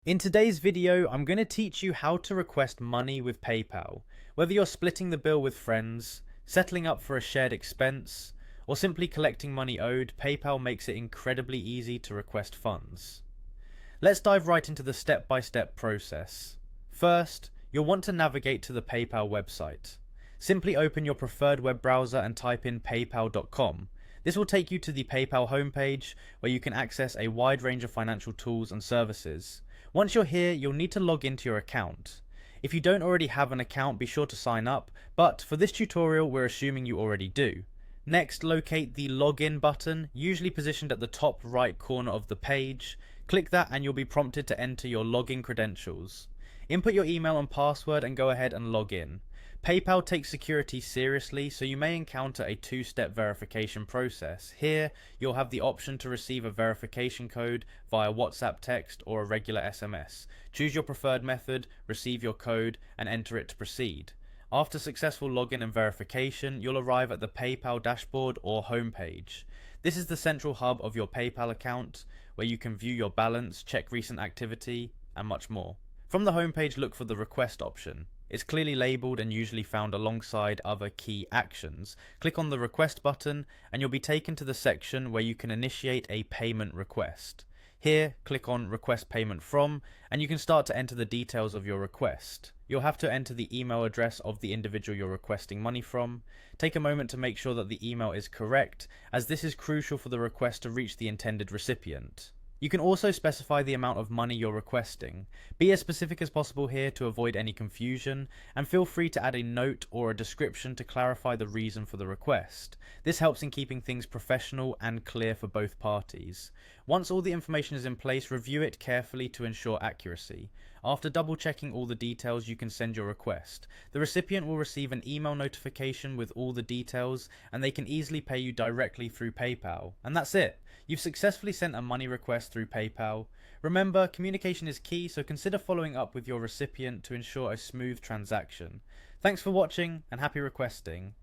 In today's video, I'm going to teach you how to request money with PayPal. Whether you're splitting the bill with friends, settling up for a shared expense, or simply collecting money owed, PayPal makes it incredibly easy to request funds. Let's dive right into the step-by-step process. First, you'll want to navigate to the PayPal website. Simply open your preferred web browser and type in paypal.com. This will take you to the PayPal homepage, where you can access a wide range of financial tools and services. Once you're here, you'll need to log into your account. If you don't already have an account, be sure to sign up, but for this tutorial, we're assuming you already do. Next, locate the login button, usually positioned at the top right corner of the page. Click that and you'll be prompted to enter your login credentials. Input your email and password and go ahead and log in. PayPal takes security seriously, so you may encounter a two-step verification process. Here, you'll have the option to receive a verification code via WhatsApp text or a regular SMS. Choose your preferred method, receive your code, and enter it to proceed. After successful login and verification, you'll arrive at the PayPal dashboard or homepage. This is the central hub of your PayPal account, where you can view your balance, check recent activity, and much more. From the homepage, look for the request option. It's clearly labeled and usually found alongside other key actions. Click on the request button and you'll be taken to the section where you can initiate a payment request. Here, click on request payment from and you can start to enter the details of your request. You'll have to enter the email address of the individual you're requesting money from. Take a moment to make sure that the email is correct, as this is crucial for the request to reach the intended recipient. You can also specify the amount of money you're requesting. Be as specific as possible here to avoid any confusion, and feel free to add a note or a description to clarify the reason for the request. This helps in keeping things professional and clear for both parties. Once all the information is in place, review it carefully to ensure accuracy. After double checking all the details, you can send your request. The recipient will receive an email notification with all the details, and they can easily pay you directly through PayPal. And that's it. You've successfully sent a money request through PayPal. Remember, communication is key, so consider following up with your recipient to ensure a smooth transaction. Thanks for watching and happy requesting.